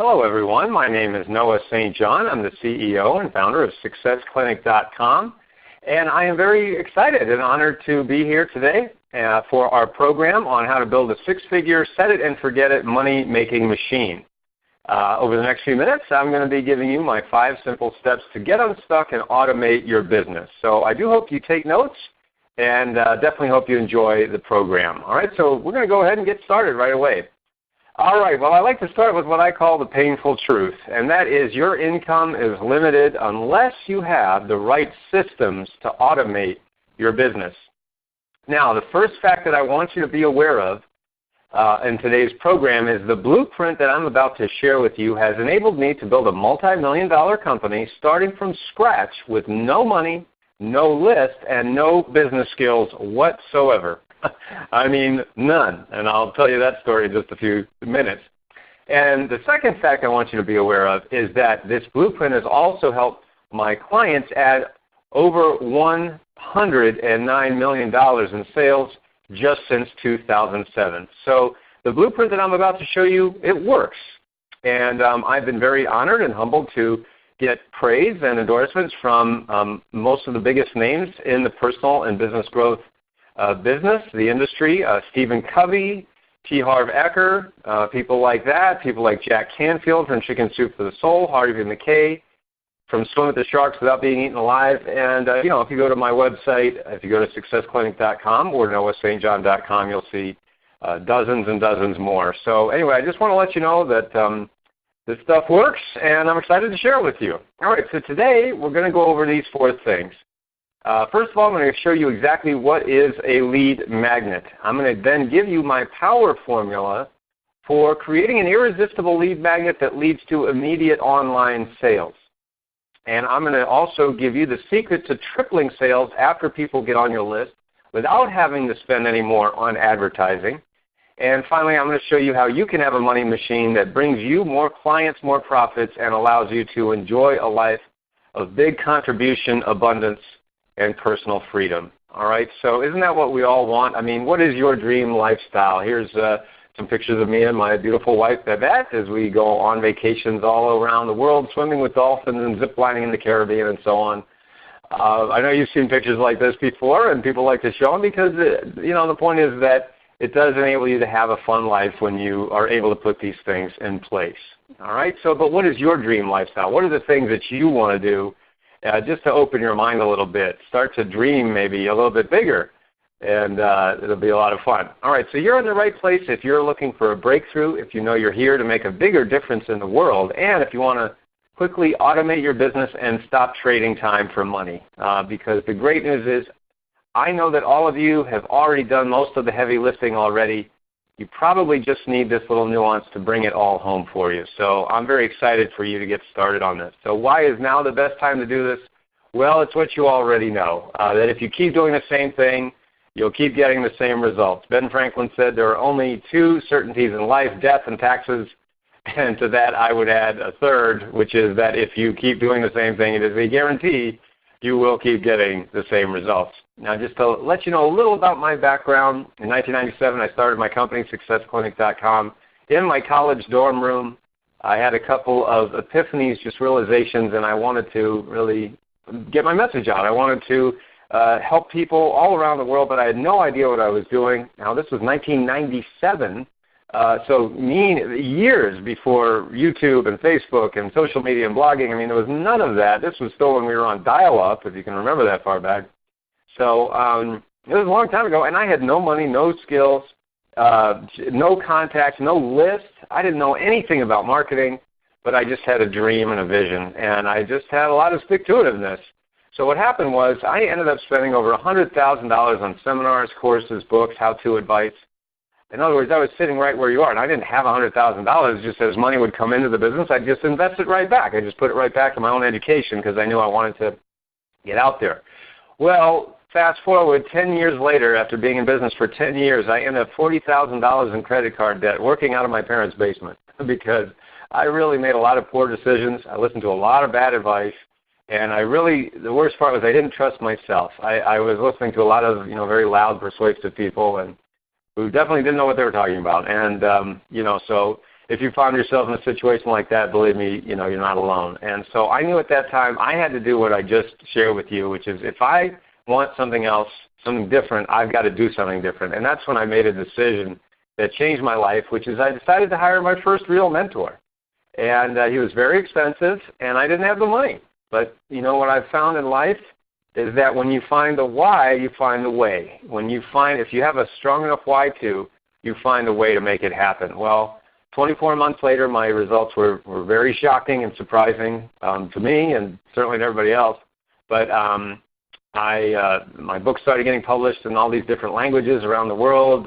Hello, everyone. My name is Noah St. John. I'm the CEO and founder of SuccessClinic.com, and I am very excited and honored to be here today for our program on how to build a six-figure set-it-and-forget-it money-making machine. Over the next few minutes, I'm going to be giving you my 5 simple steps to get unstuck and automate your business. So I do hope you take notes, and definitely hope you enjoy the program. All right, so we're going to go ahead and get started right away. All right, well, I like to start with what I call the painful truth, and that is your income is limited unless you have the right systems to automate your business. Now, the first fact that I want you to be aware of in today's program is the blueprint that I'm about to share with you has enabled me to build a multi-million-dollar company starting from scratch with no money, no list, and no business skills whatsoever. I mean, none, and I'll tell you that story in just a few minutes. And the second fact I want you to be aware of is that this blueprint has also helped my clients add over $109 million in sales just since 2007. So the blueprint that I'm about to show you, it works. And I've been very honored and humbled to get praise and endorsements from most of the biggest names in the personal and business growth business, the industry, Stephen Covey, T. Harv Eker, people like that, people like Jack Canfield from Chicken Soup for the Soul, Harvey Mackay from Swim with the Sharks Without Being Eaten Alive. And, if you go to my website, if you go to SuccessClinic.com or NoahStJohn.com, you'll see dozens and dozens more. So anyway, I just want to let you know that this stuff works, and I'm excited to share it with you. All right, so today we're going to go over these 4 things. First of all, I'm going to show you exactly what is a lead magnet. I'm going to then give you my power formula for creating an irresistible lead magnet that leads to immediate online sales. And I'm going to also give you the secret to tripling sales after people get on your list without having to spend any more on advertising. And finally, I'm going to show you how you can have a money machine that brings you more clients, more profits, and allows you to enjoy a life of big contribution, abundance, and personal freedom. All right, so isn't that what we all want? I mean, what is your dream lifestyle? Here's some pictures of me and my beautiful wife, Babette, as we go on vacations all around the world, swimming with dolphins and ziplining in the Caribbean and so on. I know you've seen pictures like this before, and people like to show them because, the point is that it does enable you to have a fun life when you are able to put these things in place. All right, so but what is your dream lifestyle? What are the things that you want to do? Just to open your mind a little bit. Start to dream maybe a little bit bigger, and it'll be a lot of fun. All right, so you're in the right place if you're looking for a breakthrough, if you know you're here to make a bigger difference in the world, and if you want to quickly automate your business and stop trading time for money. Because the great news is I know that all of you have already done most of the heavy lifting already. You probably just need this little nuance to bring it all home for you. So I'm very excited for you to get started on this. So why is now the best time to do this? Well, it's what you already know, that if you keep doing the same thing, you'll keep getting the same results. Ben Franklin said there are only 2 certainties in life, death and taxes. And to that I would add a third, which is that if you keep doing the same thing, it is a guarantee you will keep getting the same results. Now, just to let you know a little about my background, in 1997 I started my company, SuccessClinic.com, in my college dorm room. I had a couple of epiphanies, just realizations, and I wanted to really get my message out. I wanted to help people all around the world, but I had no idea what I was doing. Now, this was 1997, so years before YouTube and Facebook and social media and blogging. I mean, there was none of that. This was still when we were on dial-up, if you can remember that far back. So it was a long time ago, and I had no money, no skills, no contacts, no list. I didn't know anything about marketing, but I just had a dream and a vision, and I just had a lot of stick-to-itiveness. So what happened was I ended up spending over $100,000 on seminars, courses, books, how-to advice. In other words, I was sitting right where you are, and I didn't have $100,000 just as money would come into the business. I'd just invest it right back. I just put it right back in my own education because I knew I wanted to get out there. Well, fast forward 10 years later, after being in business for 10 years, I ended up $40,000 in credit card debt working out of my parents' basement because I really made a lot of poor decisions. I listened to a lot of bad advice, and the worst part was I didn't trust myself. I was listening to a lot of, very loud, persuasive people and who definitely didn't know what they were talking about. And, so if you found yourself in a situation like that, believe me, you're not alone. And so I knew at that time I had to do what I just shared with you, which is if I want something else, something different, I've got to do something different. And that's when I made a decision that changed my life, which is I decided to hire my first real mentor. And he was very expensive, and I didn't have the money. But, what I've found in life is that when you find the why, you find the way. If you have a strong enough why to, you find a way to make it happen. Well, 24 months later, my results were very shocking and surprising to me and certainly to everybody else. But my book started getting published in all these different languages around the world,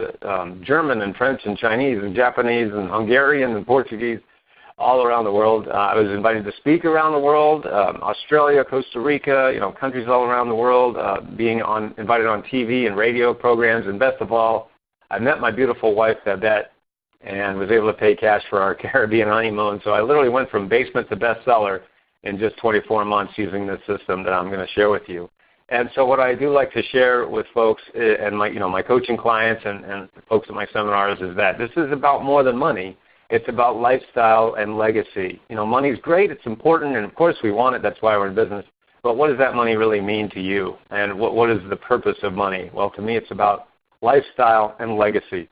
German and French and Chinese and Japanese and Hungarian and Portuguese, all around the world. I was invited to speak around the world, Australia, Costa Rica, countries all around the world, invited on TV and radio programs, and best of all, I met my beautiful wife, Babette, and was able to pay cash for our Caribbean honeymoon. So I literally went from basement to bestseller in just 24 months using this system that I'm going to share with you. And so what I do like to share with folks and my coaching clients and folks at my seminars is that this is about more than money. It's about lifestyle and legacy. Money's great, it's important, and of course we want it, that's why we're in business. But what does that money really mean to you? And what is the purpose of money? Well, to me it's about lifestyle and legacy.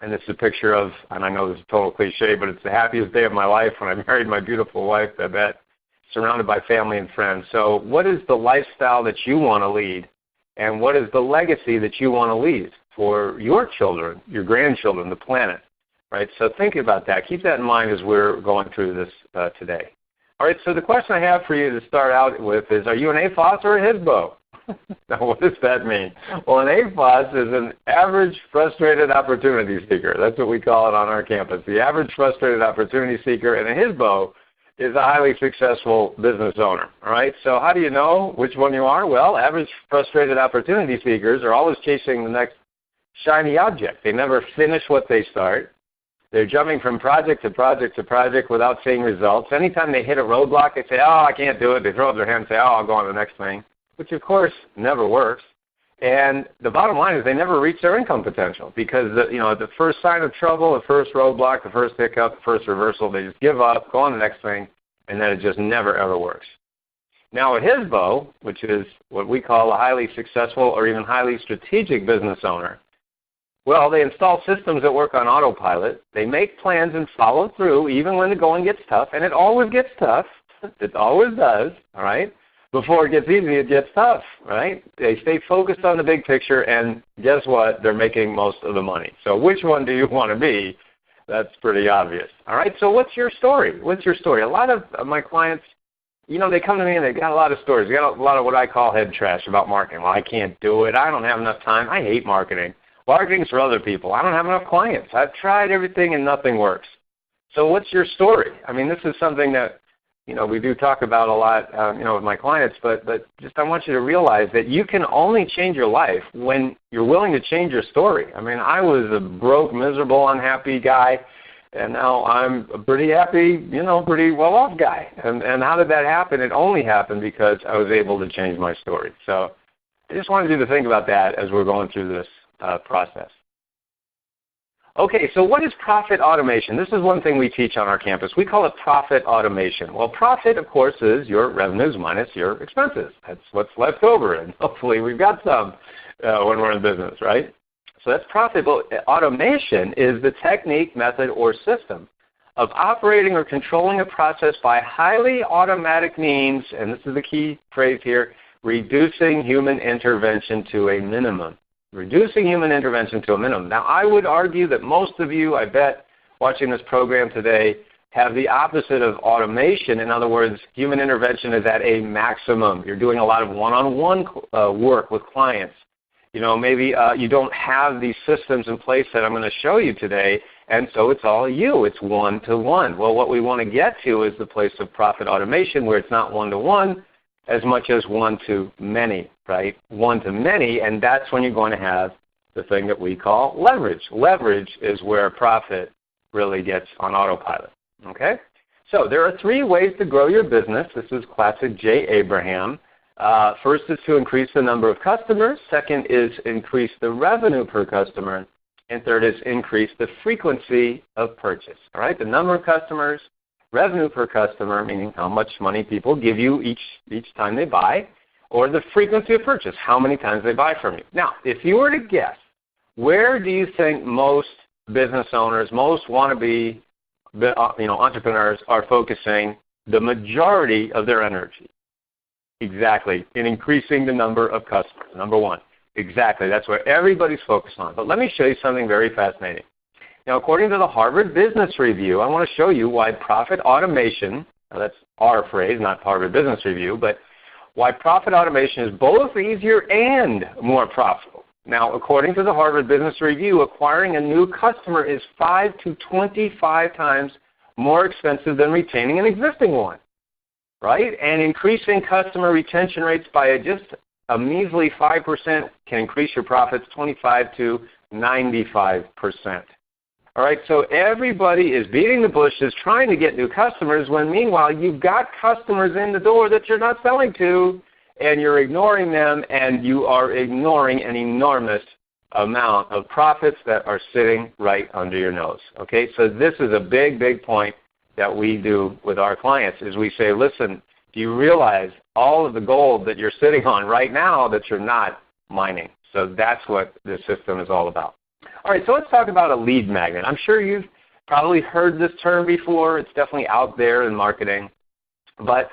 And this is a picture of, and I know this is a total cliche, but it's the happiest day of my life when I married my beautiful wife, Babette, surrounded by family and friends. So what is the lifestyle that you want to lead? And what is the legacy that you want to leave for your children, your grandchildren, the planet? Right, so think about that. Keep that in mind as we're going through this today. All right, so the question I have for you to start out with is, are you an AFOS or a HSBO? Now, what does that mean? Well, an AFOS is an average frustrated opportunity seeker. That's what we call it on our campus, the average frustrated opportunity seeker. And a HSBO is a highly successful business owner. All right, so how do you know which one you are? Well, average frustrated opportunity seekers are always chasing the next shiny object. They never finish what they start. They're jumping from project to project to project without seeing results. Anytime they hit a roadblock, they say, I can't do it. They throw up their hand and say, I'll go on to the next thing, which, of course, never works. And the bottom line is they never reach their income potential because, the first sign of trouble, the first roadblock, the first hiccup, the first reversal, they just give up, go on to the next thing, and then it just never, ever works. Now, a HSBO, which is what we call a highly successful or even highly strategic business owner, well, they install systems that work on autopilot. They make plans and follow through even when the going gets tough, and it always gets tough. It always does, all right? Before it gets easy, it gets tough, right? They stay focused on the big picture, and guess what? They're making most of the money. So which one do you want to be? That's pretty obvious, all right? So what's your story? What's your story? A lot of my clients, they come to me and they've got a lot of stories. They got a lot of what I call head trash about marketing. Well, I can't do it. I don't have enough time. I hate marketing. Marketing's for other people. I don't have enough clients. I've tried everything and nothing works. So what's your story? I mean, this is something that, we do talk about a lot, with my clients, but just I want you to realize that you can only change your life when you're willing to change your story. I mean, I was a broke, miserable, unhappy guy, and now I'm a pretty happy, pretty well-off guy. And how did that happen? It only happened because I was able to change my story. So I just wanted you to think about that as we're going through this process. Okay, so what is profit automation? This is one thing we teach on our campus. We call it profit automation. Well, profit, of course, is your revenues minus your expenses. That's what's left over, and hopefully we've got some when we're in business, right? So that's profit. But automation is the technique, method, or system of operating or controlling a process by highly automatic means, and this is the key phrase here, reducing human intervention to a minimum. Reducing human intervention to a minimum. Now, I would argue that most of you, I bet, watching this program today, have the opposite of automation. In other words, human intervention is at a maximum. You're doing a lot of one-on-one work with clients. Maybe you don't have these systems in place that I'm going to show you today, and so it's all you. It's one-to-one. Well, what we want to get to is the place of profit automation where it's not one-to-one, as much as one-to-many, right? One-to-many, and that's when you're going to have the thing that we call leverage. Leverage is where profit really gets on autopilot, okay? So there are 3 ways to grow your business. This is classic Jay Abraham. First is to increase the number of customers. Second is increase the revenue per customer. And third is increase the frequency of purchase. All right, the number of customers, revenue per customer, meaning how much money people give you each time they buy, or the frequency of purchase, how many times they buy from you. Now, if you were to guess, where do you think most business owners, most wannabe entrepreneurs are focusing the majority of their energy? Exactly, in increasing the number of customers, number one. Exactly, that's what everybody's focused on. But let me show you something very fascinating. Now, according to the Harvard Business Review, I want to show you why profit automation, now that's our phrase, not Harvard Business Review, but why profit automation is both easier and more profitable. Now, according to the Harvard Business Review, acquiring a new customer is 5 to 25 times more expensive than retaining an existing one, right? And increasing customer retention rates by just a measly 5% can increase your profits 25 to 95%. All right, so everybody is beating the bushes trying to get new customers when meanwhile you've got customers in the door that you're not selling to, and you're ignoring them, and you are ignoring an enormous amount of profits that are sitting right under your nose. Okay, so this is a big, big point that we do with our clients is we say, listen, do you realize all of the gold that you're sitting on right now that you're not mining? So that's what this system is all about. All right, so let's talk about a lead magnet. I'm sure you've probably heard this term before. It's definitely out there in marketing. But,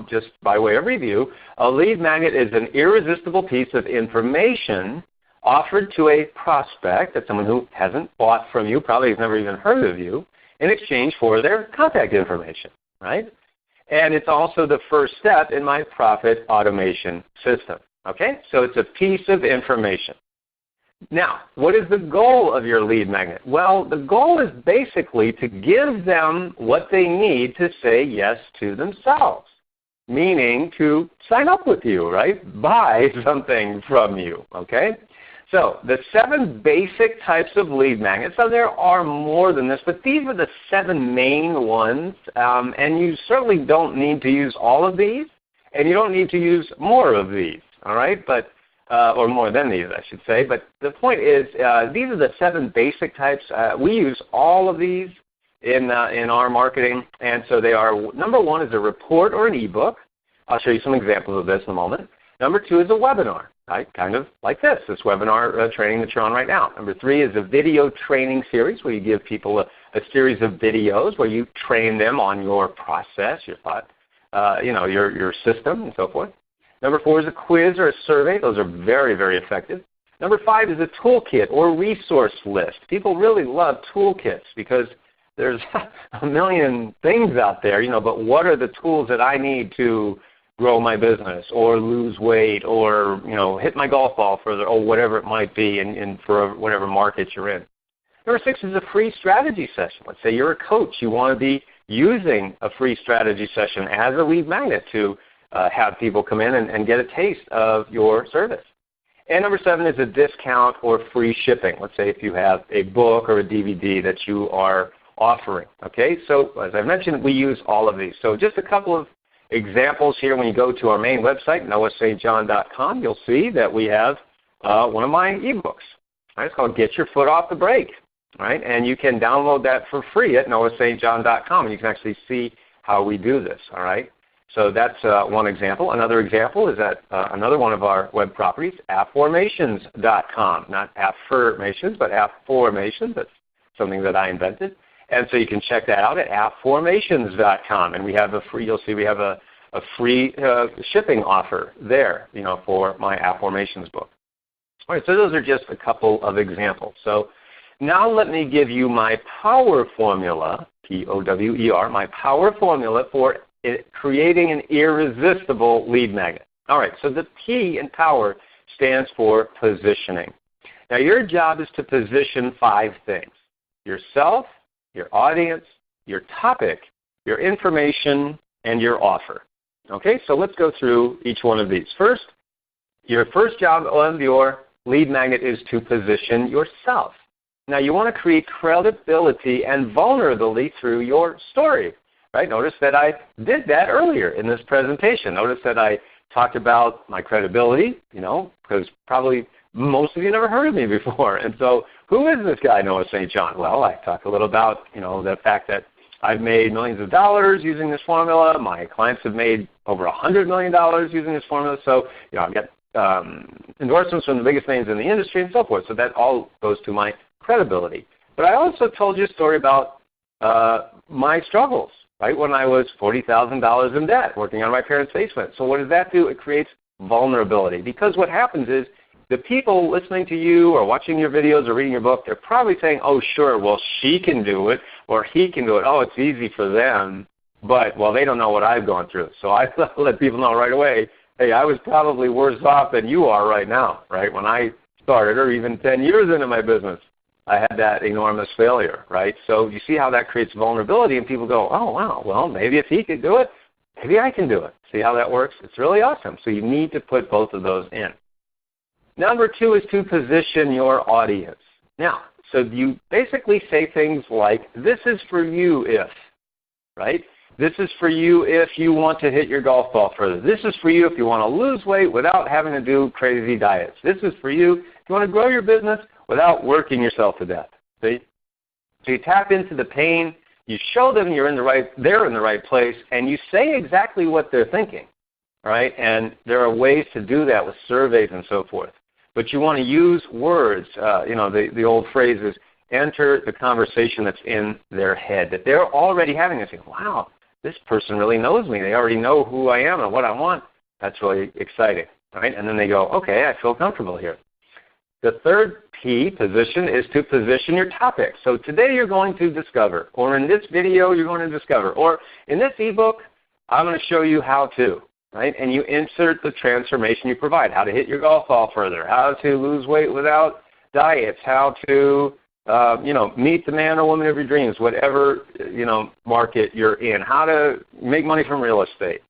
just by way of review, a lead magnet is an irresistible piece of information offered to a prospect, that's someone who hasn't bought from you, probably has never even heard of you, in exchange for their contact information, right? And it's also the first step in my profit automation system, okay? So it's a piece of information. Now, what is the goal of your lead magnet? Well, the goal is basically to give them what they need to say yes to themselves, meaning to sign up with you, right? Buy something from you, okay? So the 7 basic types of lead magnets, so there are more than this, but these are the 7 main ones, and you certainly don't need to use all of these, and you don't need to use more of these, all right? But or more than these, I should say. But the point is, these are the 7 basic types. We use all of these in our marketing, and so they are, number 1 is a report or an ebook. I'll show you some examples of this in a moment. Number 2 is a webinar, right? Kind of like this webinar training that you're on right now. Number 3 is a video training series where you give people a series of videos where you train them on your process, your thought, your system, and so forth. Number 4 is a quiz or a survey. Those are very, very effective. Number 5 is a toolkit or resource list. People really love toolkits because there's a million things out there, but what are the tools that I need to grow my business or lose weight or, hit my golf ball further or whatever it might be in for whatever market you're in. Number 6 is a free strategy session. Let's say you're a coach. You want to be using a free strategy session as a lead magnet to have people come in and get a taste of your service. And number 7 is a discount or free shipping. Let's say if you have a book or a DVD that you are offering. Okay, so as I mentioned, we use all of these. So just a couple of examples here. When you go to our main website, noahstjohn.com, you'll see that we have one of my ebooks. Right? It's called Get Your Foot Off the Brake. Right? And you can download that for free at noahstjohn.com, and you can actually see how we do this. All right. So that's one example. Another example is at another one of our web properties, affirmations.com. Not affirmations, but afformations. That's something that I invented. And so you can check that out at affformations.com. And we have you'll see we have a free shipping offer there, for my Afformations book. All right, so those are just a couple of examples. So now let me give you my power formula, P-O-W-E-R, my power formula for creating an irresistible lead magnet. All right, so the P in power stands for positioning. Now your job is to position 5 things: yourself, your audience, your topic, your information, and your offer. Okay, so let's go through each one of these. First, your first job on your lead magnet is to position yourself. Now you want to create credibility and vulnerability through your story. Right? Notice that I did that earlier in this presentation. Notice that I talked about my credibility, because probably most of you never heard of me before. And so who is this guy, Noah St. John? Well, I talk a little about, the fact that I've made millions of dollars using this formula. My clients have made over $100 million using this formula. So, I get endorsements from the biggest names in the industry and so forth. So that all goes to my credibility. But I also told you a story about my struggles, right, when I was $40,000 in debt working on my parents' basement. So what does that do? It creates vulnerability. Because what happens is the people listening to you or watching your videos or reading your book, they're probably saying, oh, sure, well, she can do it or he can do it. Oh, it's easy for them. But, well, they don't know what I've gone through. So I let people know right away, hey, I was probably worse off than you are right now, right? When I started, or even 10 years into my business, I had that enormous failure, right? So you see how that creates vulnerability, and people go, oh, wow, well, maybe if he could do it, maybe I can do it. See how that works? It's really awesome. So you need to put both of those in. Number 2 is to position your audience. Now, so you basically say things like, this is for you if, right? This is for you if you want to hit your golf ball further. This is for you if you want to lose weight without having to do crazy diets. This is for you if you want to grow your business without working yourself to death. See? So you tap into the pain, you show them they're in the right place, and you say exactly what they're thinking, right? And there are ways to do that with surveys and so forth. But you want to use words. The old phrase is enter the conversation that's in their head, that they're already having. They say, wow, this person really knows me. They already know who I am and what I want. That's really exciting, right? And then they go, okay, I feel comfortable here. The third P, position, is to position your topic. So today you're going to discover, or in this video you're going to discover, or in this ebook I'm going to show you how to. Right? And you insert the transformation you provide, how to hit your golf ball further, how to lose weight without diets, how to, meet the man or woman of your dreams, whatever, market you're in, how to make money from real estate.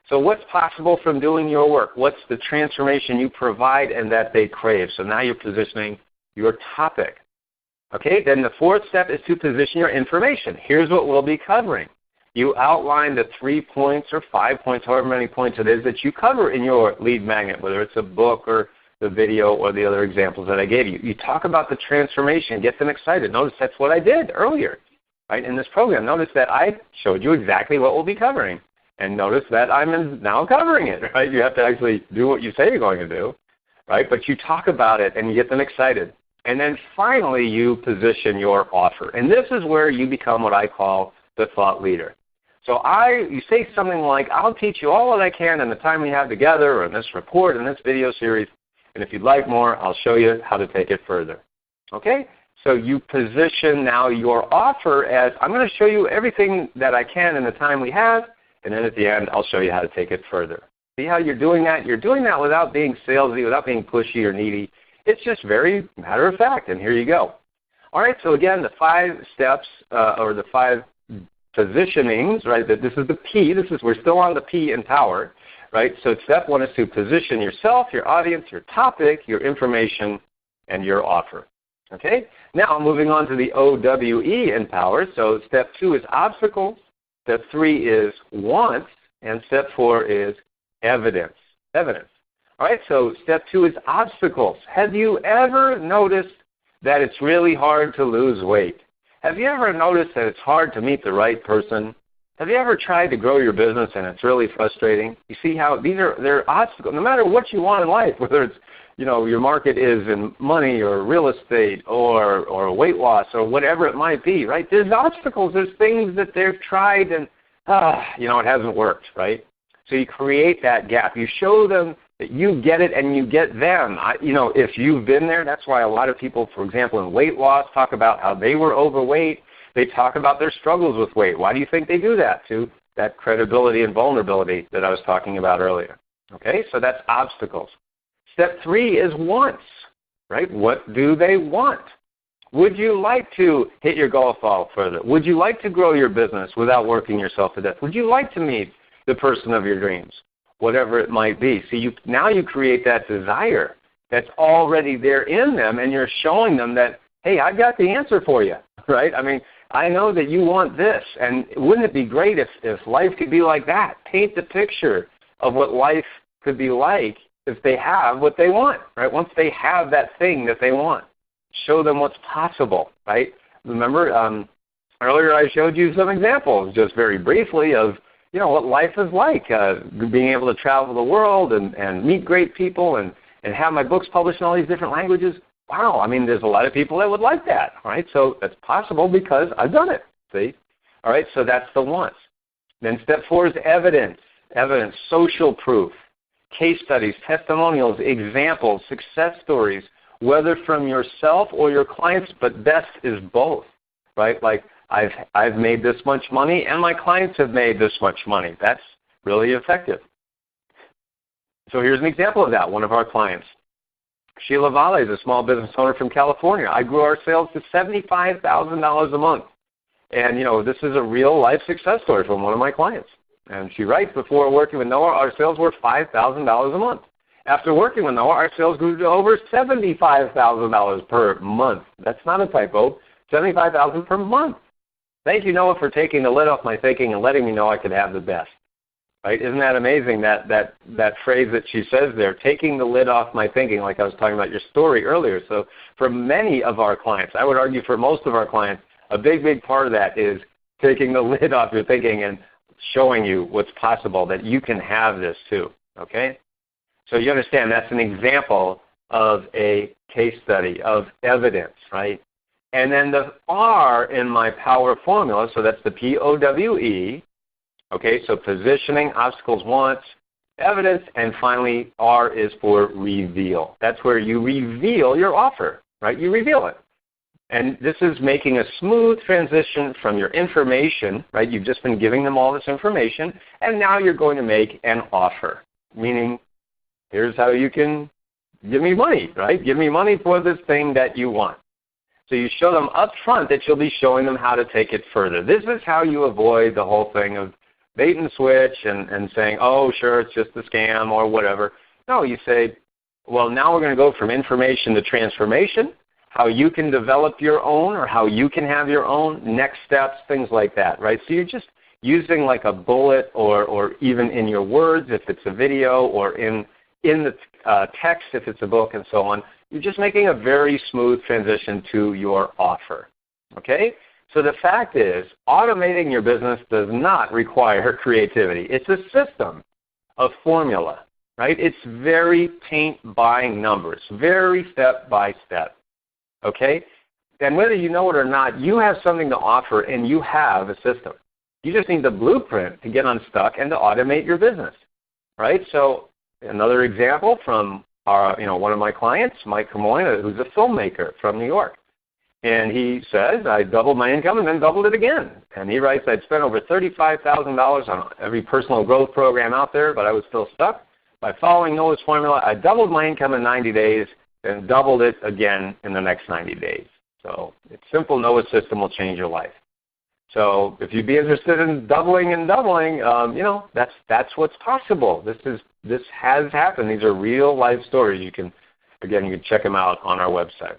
So what's possible from doing your work? What's the transformation you provide and that they crave? So now you're positioning your topic. Okay, then the fourth step is to position your information. Here's what we'll be covering. You outline the 3 points or 5 points, however many points it is that you cover in your lead magnet, whether it's a book or the video or the other examples that I gave you. You talk about the transformation, get them excited. Notice that's what I did earlier, right, in this program. Notice that I showed you exactly what we'll be covering. And notice that I'm now covering it, right? You have to actually do what you say you're going to do, right? But you talk about it and you get them excited. And then finally you position your offer. And this is where you become what I call the thought leader. So you say something like, I'll teach you all that I can in the time we have together or in this report, in this video series, and if you'd like more, I'll show you how to take it further. Okay? So you position now your offer as, I'm going to show you everything that I can in the time we have, and then at the end, I'll show you how to take it further. See how you're doing that? You're doing that without being salesy, without being pushy or needy. It's just very matter of fact, and here you go. All right, so again, the 5 steps or the 5 positionings, right? This is the P. We're still on the P in power, right? So step 1 is to position yourself, your audience, your topic, your information, and your offer. Okay? Now moving on to the OWE in power. So step 2 is obstacles. Step 3 is wants, and step 4 is evidence. Evidence. All right, so step 2 is obstacles. Have you ever noticed that it's really hard to lose weight? Have you ever noticed that it's hard to meet the right person? Have you ever tried to grow your business and it's really frustrating? You see how they're obstacles. No matter what you want in life, whether it's your market is in money or real estate or weight loss or whatever it might be, right? There's obstacles. There's things that they've tried and it hasn't worked, right? So you create that gap. You show them that you get it and you get them. If you've been there, that's why a lot of people, for example, in weight loss talk about how they were overweight. They talk about their struggles with weight. Why do you think they do that? To that credibility and vulnerability that I was talking about earlier. Okay, so that's obstacles. Step 3 is wants, right? What do they want? Would you like to hit your golf ball further? Would you like to grow your business without working yourself to death? Would you like to meet the person of your dreams? Whatever it might be. See, now you create that desire that's already there in them, and you're showing them that, hey, I've got the answer for you, right? I mean, I know that you want this, and wouldn't it be great if life could be like that? Paint the picture of what life could be like if they have what they want, right? Once they have that thing that they want, show them what's possible, right? Remember, earlier I showed you some examples just very briefly of, what life is like, being able to travel the world and meet great people and have my books published in all these different languages. Wow, I mean, there's a lot of people that would like that, all right? So that's possible because I've done it, see? All right, so that's the wants. Then step 4 is evidence, social proof, case studies, testimonials, examples, success stories, whether from yourself or your clients, but best is both, right? Like I've made this much money and my clients have made this much money. That's really effective. So here's an example of that. One of our clients, Sheila Vale, is a small business owner from California. I grew our sales to $75,000 a month. And, this is a real-life success story from one of my clients. And she writes, before working with Noah, our sales were $5,000 a month. After working with Noah, our sales grew to over $75,000 per month. That's not a typo. $75,000 per month. Thank you, Noah, for taking the lid off my thinking and letting me know I could have the best. Right? Isn't that amazing, that phrase that she says there, taking the lid off my thinking, like I was talking about your story earlier. So for many of our clients, I would argue for most of our clients, a big, big part of that is taking the lid off your thinking and showing you what's possible, that you can have this too, okay? So you understand that's an example of a case study, of evidence, right? And then the R in my power formula, so that's the POWE, okay, so positioning, obstacles, wants, evidence, and finally R is for reveal. That's where you reveal your offer, right? You reveal it. And this is making a smooth transition from your information, right? You've just been giving them all this information, and now you're going to make an offer, meaning here's how you can give me money, right? Give me money for this thing that you want. So you show them up front that you'll be showing them how to take it further. This is how you avoid the whole thing of bait and switch and saying, oh, sure, it's just a scam or whatever. No, you say, well, now we're going to go from information to transformation, how you can develop your own or how you can have your own, next steps, things like that, right? So you're just using like a bullet or even in your words if it's a video or in the text if it's a book and so on. You're just making a very smooth transition to your offer, okay? So the fact is, automating your business does not require creativity. It's a system of formula, right? It's very paint by numbers, very step by step, okay? And whether you know it or not, you have something to offer and you have a system. You just need the blueprint to get unstuck and to automate your business, right? So another example from one of my clients, Mike Camoin, who's a filmmaker from New York. And he says, I doubled my income and then doubled it again. And he writes, I'd spent over $35,000 on every personal growth program out there, but I was still stuck. By following Noah's formula, I doubled my income in 90 days and doubled it again in the next 90 days. So it's simple. Noah's system will change your life. So if you'd be interested in doubling, that's what's possible. This has happened. These are real life stories. You can check them out on our website.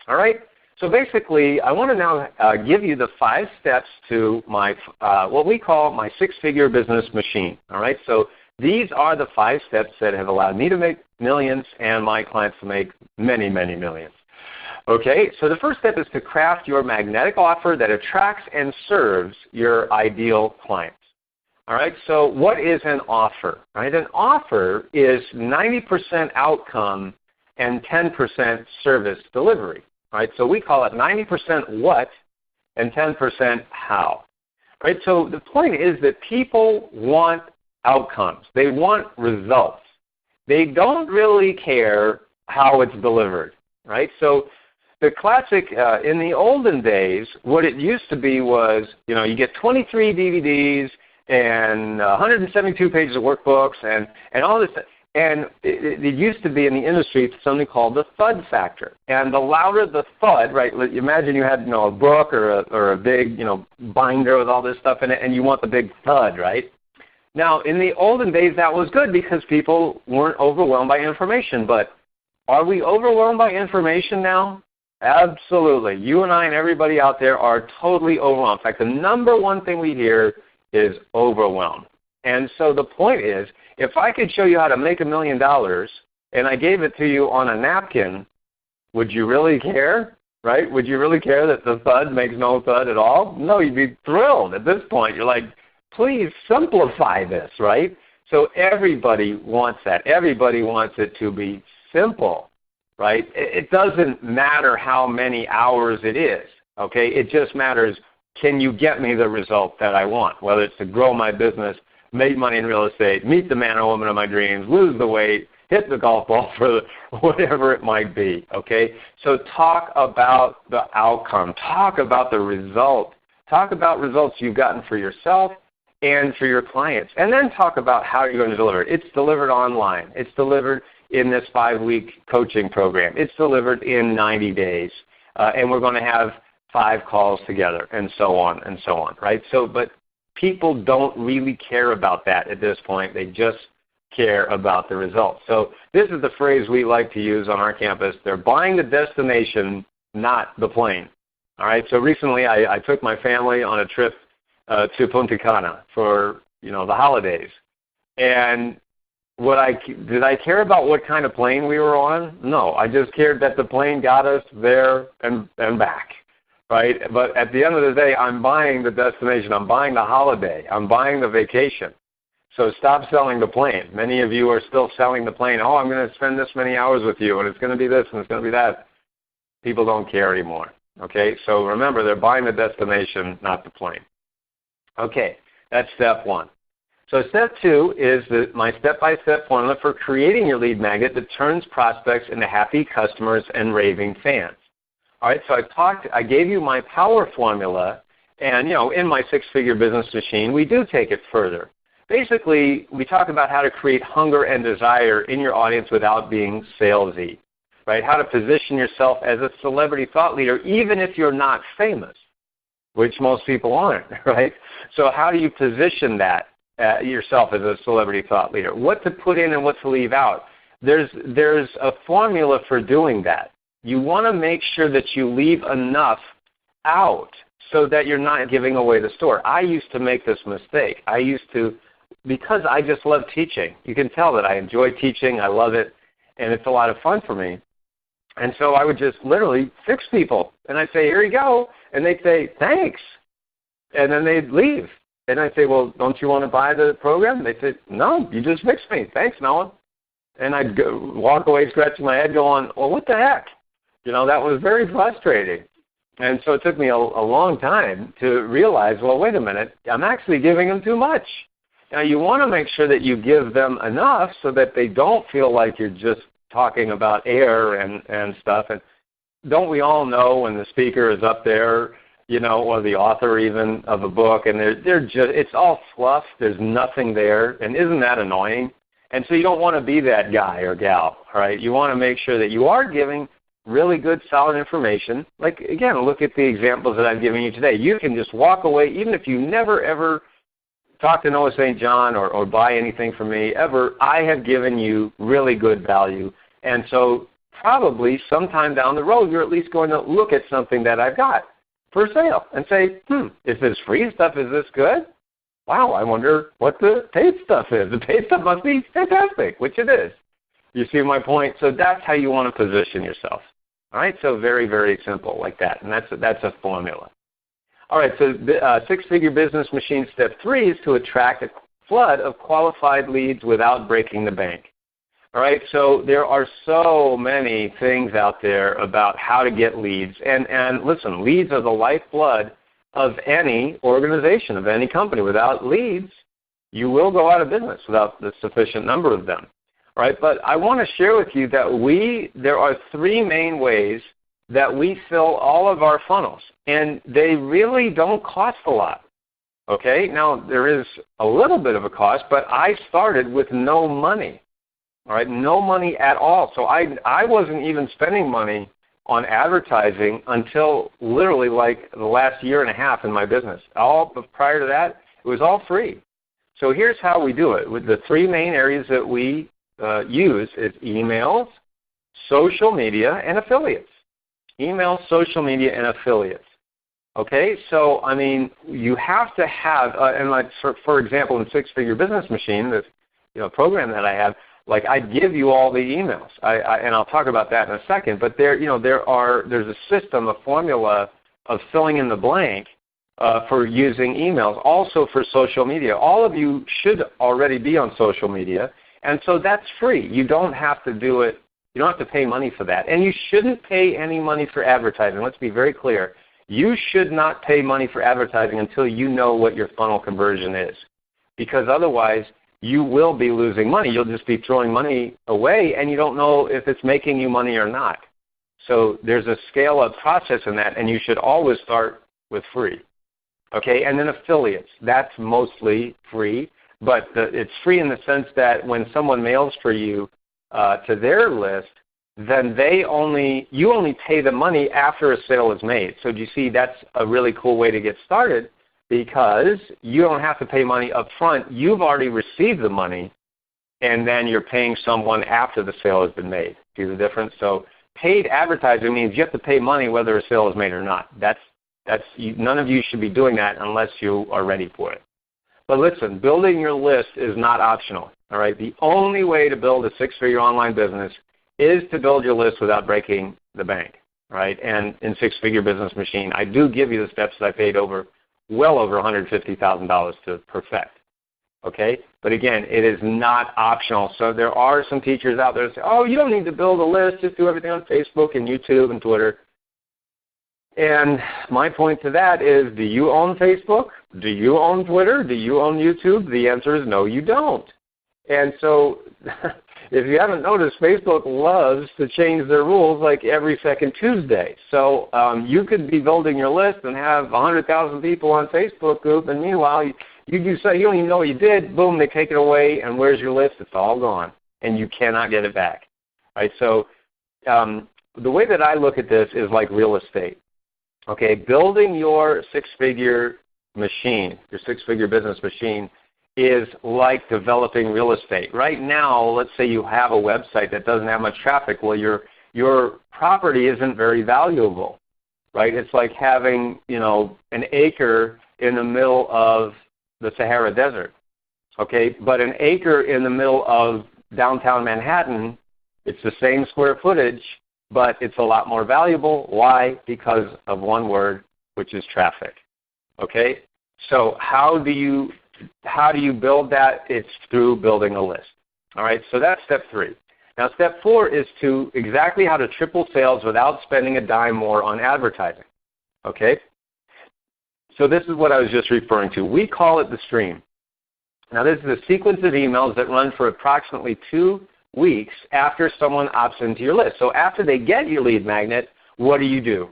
All right. So basically, I want to now give you the 5 steps to my what we call my 6-figure business machine. All right. So these are the 5 steps that have allowed me to make millions and my clients to make many, many millions. Okay, so the first step is to craft your magnetic offer that attracts and serves your ideal clients. All right, so what is an offer? Right, an offer is 90% outcome and 10% service delivery. Right, so we call it 90% what and 10% how. Right, so the point is that people want outcomes. They want results. They don't really care how it's delivered. Right, so the classic, in the olden days, what it used to be was, you get 23 DVDs and 172 pages of workbooks and all this. And it used to be in the industry something called the thud factor. And the louder the thud, right, imagine you had, a book or a big, binder with all this stuff in it, and you want the big thud, right? Now, in the olden days, that was good because people weren't overwhelmed by information. But are we overwhelmed by information now? Absolutely. You and I and everybody out there are totally overwhelmed. In fact, the number one thing we hear is overwhelmed. And so the point is, if I could show you how to make $1 million and I gave it to you on a napkin, would you really care, right? Would you really care that the thud makes no thud at all? No, you'd be thrilled at this point. You're like, please simplify this, right? So everybody wants that. Everybody wants it to be simple, right? It doesn't matter how many hours it is, okay? It just matters, can you get me the result that I want, whether it's to grow my business, make money in real estate, meet the man or woman of my dreams, lose the weight, hit the golf ball for whatever it might be, okay? So talk about the outcome. Talk about the result. Talk about results you've gotten for yourself and for your clients. And then talk about how you're going to deliver it. It's delivered online. It's delivered in this 5-week coaching program. It's delivered in 90 days. And we're going to have 5 calls together and so on and so on, right? So, but people don't really care about that at this point. They just care about the results. So this is the phrase we like to use on our campus. They're buying the destination, not the plane. All right. So recently I took my family on a trip to Punta Cana for the holidays, and did I care about what kind of plane we were on? No, I just cared that the plane got us there and back. Right? But at the end of the day, I'm buying the destination. I'm buying the holiday. I'm buying the vacation. So stop selling the plane. Many of you are still selling the plane. Oh, I'm going to spend this many hours with you, and it's going to be this, and it's going to be that. People don't care anymore. Okay? So remember, they're buying the destination, not the plane. Okay, that's step 1. So step 2 is my step-by-step formula for creating your lead magnet that turns prospects into happy customers and raving fans. All right, so I gave you my power formula, and in my 6-figure business machine, we do take it further. Basically, we talk about how to create hunger and desire in your audience without being salesy, right? How to position yourself as a celebrity thought leader, even if you're not famous, which most people aren't, right? So how do you position that yourself as a celebrity thought leader? What to put in and what to leave out? There's a formula for doing that. You want to make sure that you leave enough out so that you're not giving away the store. I used to make this mistake. Because I just love teaching. You can tell that I enjoy teaching. I love it, and it's a lot of fun for me. And so I would just literally fix people. And I'd say, here you go. And they'd say, thanks. And then they'd leave. And I'd say, well, don't you want to buy the program? They'd say, no, you just fixed me. Thanks, Noah. And I'd walk away scratching my head going, well, what the heck? That was very frustrating. And so it took me a long time to realize, well, wait a minute, I'm actually giving them too much. Now, you want to make sure that you give them enough so that they don't feel like you're just talking about air and stuff. And don't we all know when the speaker is up there, or the author even of a book, and it's all fluff, there's nothing there, and isn't that annoying? And so you don't want to be that guy or gal, all right? You want to make sure that you are giving really good, solid information. Like, again, look at the examples that I've given you today. You can just walk away, even if you never, ever talk to Noah St. John or buy anything from me ever, I have given you really good value. And so probably sometime down the road, you're at least going to look at something that I've got for sale and say, if this free stuff is this good, wow, I wonder what the paid stuff is. The paid stuff must be fantastic, which it is. You see my point? So that's how you want to position yourself. All right, so very, very simple like that, and that's a formula. All right, so 6-figure business machine step 3 is to attract a flood of qualified leads without breaking the bank. All right, so there are so many things out there about how to get leads, and listen, leads are the lifeblood of any organization, of any company. Without leads, you will go out of business without the sufficient number of them. Right, but I want to share with you that there are 3 main ways that we fill all of our funnels, and they really don't cost a lot. Okay, now there is a little bit of a cost, but I started with no money. All right, no money at all. So I wasn't even spending money on advertising until literally like the last year and a half in my business. Prior to that, it was all free. So here's how we do it. With the 3 main areas that we use is emails, social media, and affiliates. Email, social media, and affiliates. Okay, so I mean, you have to have, and like for example, in Six Figure Business Machine, this program that I have, like I give you all the emails, and I'll talk about that in a second. But there's a system, a formula of filling in the blank for using emails, also for social media. All of you should already be on social media, and so that's free. You don't have to do it. You don't have to pay money for that, and you shouldn't pay any money for advertising. Let's be very clear. You should not pay money for advertising until you know what your funnel conversion is, because otherwise you will be losing money. You'll just be throwing money away, and you don't know if it's making you money or not. So there's a scale-up process in that, and you should always start with free. Okay, and then affiliates. That's mostly free, but it's free in the sense that when someone mails for you to their list, then you only pay the money after a sale is made. So do you see, that's a really cool way to get started, because you don't have to pay money up front. You've already received the money, and then you're paying someone after the sale has been made. See the difference? So paid advertising means you have to pay money whether a sale is made or not. None of you should be doing that unless you are ready for it. But listen, building your list is not optional. All right, the only way to build a six-figure online business is to build your list without breaking the bank, right? And in Six Figure Business Machine, I do give you the steps that I paid well over $150,000 to perfect, okay? But again, it is not optional. So there are some teachers out there that say, oh, you don't need to build a list, just do everything on Facebook and YouTube and Twitter. And my point to that is, do you own Facebook? Do you own Twitter? Do you own YouTube? The answer is no, you don't. And so if you haven't noticed, Facebook loves to change their rules like every second Tuesday. So you could be building your list and have 100,000 people on Facebook group, and meanwhile, you don't even know what you did. Boom, they take it away, and where's your list? It's all gone, and you cannot get it back. Right? So the way that I look at this is like real estate. Okay, building your six-figure machine, your six-figure business machine, is like developing real estate. Right now, let's say you have a website that doesn't have much traffic. Well, your property isn't very valuable, right? It's like having, an acre in the middle of the Sahara Desert, okay? But an acre in the middle of downtown Manhattan, it's the same square footage, but it's a lot more valuable. Why? Because of one word, which is traffic, okay? So how do you build that? It's through building a list. All right, so that's step 3. Now, step 4 is exactly how to triple sales without spending a dime more on advertising. Okay? So this is what I was just referring to. We call it the stream. Now, this is a sequence of emails that run for approximately 2 weeks after someone opts into your list. So after they get your lead magnet, what do?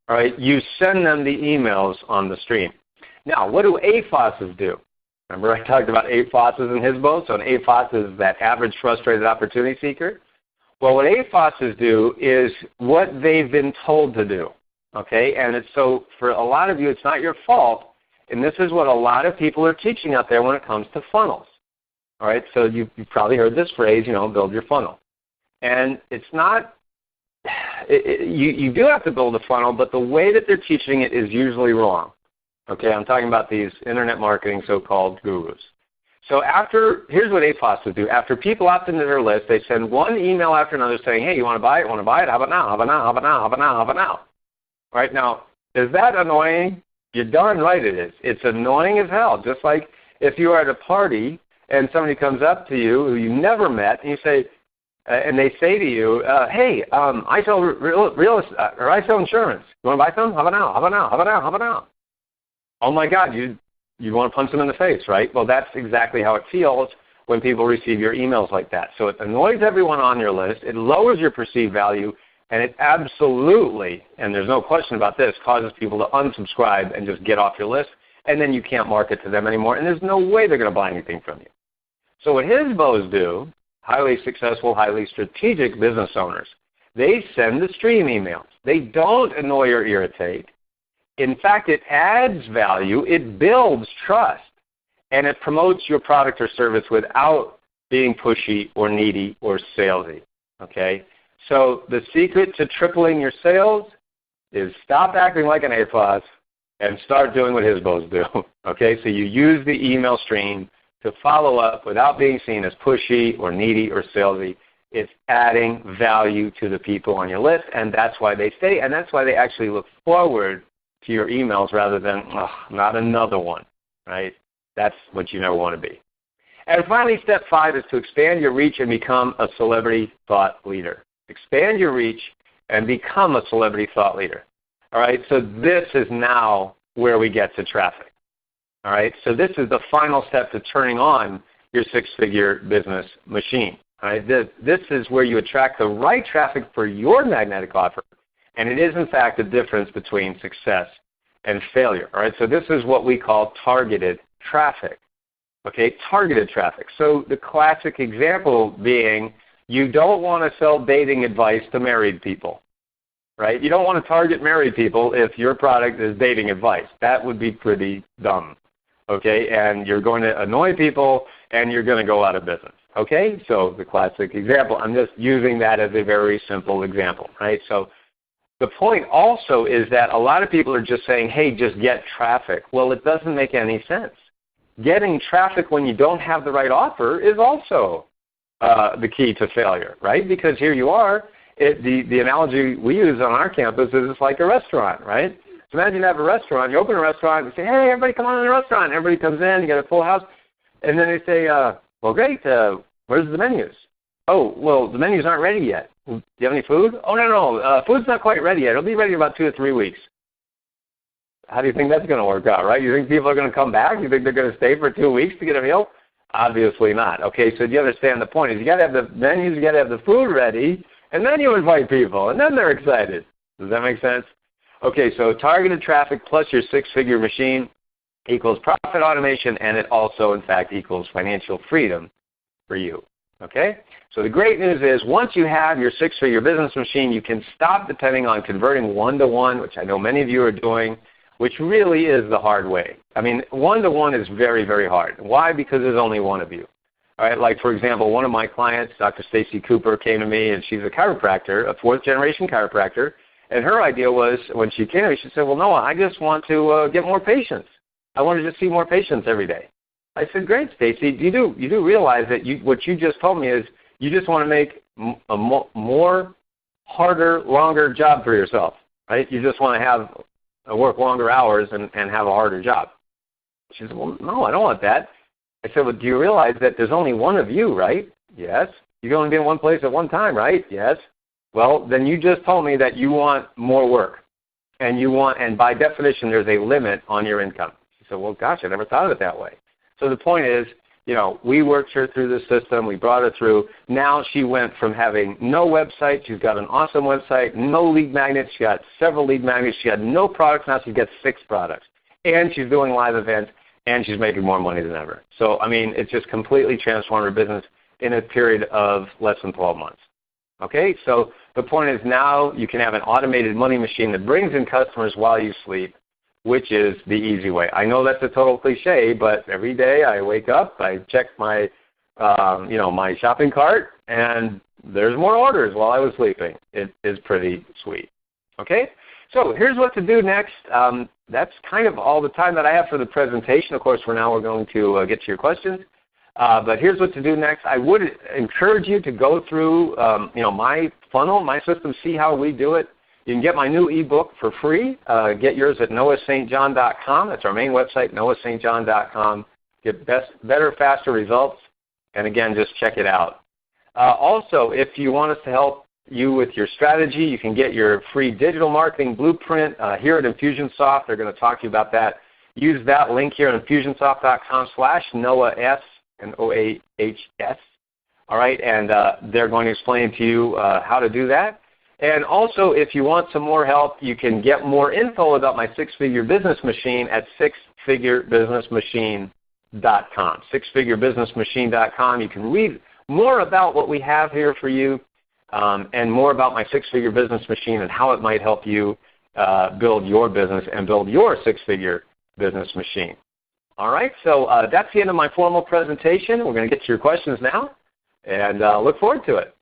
All right, you send them the emails on the stream. Now, what do AFOSs do? Remember I talked about AFOSs in his boat? So an AFOS is that average frustrated opportunity seeker. Well, what AFOSs do is what they've been told to do, okay? And so for a lot of you, it's not your fault, and this is what a lot of people are teaching out there when it comes to funnels. All right, so you've probably heard this phrase, build your funnel. And it's not, you do have to build a funnel, but the way that they're teaching it is usually wrong. Okay, I'm talking about these internet marketing so-called gurus. So here's what AFOSs do. After people opt into their list, they send one email after another saying, hey, you want to buy it? Want to buy it? How about now? How about now? How about now? How about now? How about now? All right, now, is that annoying? You're darn right it is. It's annoying as hell. Just like if you are at a party and somebody comes up to you who you never met, and you say, and they say to you, hey, I sell or I sell insurance. You want to buy some? How about now? How about now? How about now? How about now? Oh my God, you want to punch them in the face, right? Well, that's exactly how it feels when people receive your emails like that. So it annoys everyone on your list, it lowers your perceived value, and it absolutely, and there's no question about this, causes people to unsubscribe and just get off your list, and then you can't market to them anymore, and there's no way they're going to buy anything from you. So what Hizbos do, highly successful, highly strategic business owners, they send the stream emails. They don't annoy or irritate. In fact, it adds value, it builds trust, and it promotes your product or service without being pushy or needy or salesy, okay? So the secret to tripling your sales is stop acting like an AFOS and start doing what Hizbos do. Okay, so you use the email stream to follow up without being seen as pushy or needy or salesy. It's adding value to the people on your list, and that's why they stay, and that's why they actually look forward to your emails rather than, not another one, right? That's what you never want to be. And finally, step 5 is to expand your reach and become a celebrity thought leader. Expand your reach and become a celebrity thought leader. All right, so this is now where we get to traffic. All right, so this is the final step to turning on your six-figure business machine. All right, this is where you attract the right traffic for your magnetic offer, and it is, in fact, the difference between success and failure. All right, so this is what we call targeted traffic. Okay, targeted traffic. So the classic example being you don't want to sell dating advice to married people, right? You don't want to target married people if your product is dating advice. That would be pretty dumb, okay? And you're going to annoy people and you're going to go out of business, okay? So the classic example, I'm just using that as a very simple example, right? So the point also is that a lot of people are just saying, hey, just get traffic. Well, it doesn't make any sense. Getting traffic when you don't have the right offer is also the key to failure, right? Because here you are, the analogy we use on our campus is it's like a restaurant, right? So imagine you have a restaurant, you open a restaurant and say, hey, everybody come on in the restaurant. Everybody comes in, you got a full house. And then they say, well, great, where's the menus? Oh, well, the menus aren't ready yet. Do you have any food? Oh, no, food's not quite ready yet. It'll be ready in about 2 or 3 weeks. How do you think that's going to work out, right? You think people are going to come back? You think they're going to stay for 2 weeks to get a meal? Obviously not. Okay, so do you understand the point? Is you got to have the menus, you got to have the food ready, and then you invite people, and then they're excited. Does that make sense? Okay, so targeted traffic plus your six-figure machine equals profit automation, and it also, in fact, equals financial freedom for you. Okay? So the great news is once you have your six-figure business machine, you can stop depending on converting one-to-one, which I know many of you are doing, which really is the hard way. I mean, one-to-one is very, very hard. Why? Because there's only one of you. All right, like, for example, one of my clients, Dr. Stacy Cooper, came to me, and she's a chiropractor, a fourth-generation chiropractor, and her idea was, when she came to me, she said, well, Noah, I just want to get more patients. I want to just see more patients every day. I said, great, Stacy. You do realize that what you just told me is you just want to make a more harder, longer job for yourself, right? You just want to have work longer hours and have a harder job. She said, well, no, I don't want that. I said, well, do you realize that there's only one of you, right? Yes. You can only be in one place at one time, right? Yes. Well, then you just told me that you want more work. And by definition, there's a limit on your income. She said, well, gosh, I never thought of it that way. So the point is, we worked her through the system. We brought her through. Now she went from having no website. She's got an awesome website, no lead magnets. She got several lead magnets. She had no products. Now she's got 6 products. And she's doing live events, and she's making more money than ever. So, I mean, it's just completely transformed her business in a period of less than 12 months. Okay? So the point is now you can have an automated money machine that brings in customers while you sleep, which is the easy way. I know that's a total cliche, but every day I wake up, I check my, my shopping cart, and there's more orders while I was sleeping. It is pretty sweet. Okay? So here's what to do next. That's kind of all the time that I have for the presentation. Of course, for now we're going to get to your questions. But here's what to do next. I would encourage you to go through, my funnel, my system, see how we do it. You can get my new ebook for free. Get yours at noahstjohn.com. That's our main website, noahstjohn.com. Get better, faster results. And again, just check it out. Also, if you want us to help you with your strategy, you can get your free digital marketing blueprint here at Infusionsoft. They're going to talk to you about that. Use that link here at Infusionsoft.com/NoahS, N-O-A-H-S. All right, and they're going to explain to you how to do that. And also, if you want some more help, you can get more info about my six-figure business machine at sixfigurebusinessmachine.com. Sixfigurebusinessmachine.com. You can read more about what we have here for you and more about my six-figure business machine and how it might help you build your business and build your six-figure business machine. All right, so that's the end of my formal presentation. We're going to get to your questions now, and look forward to it.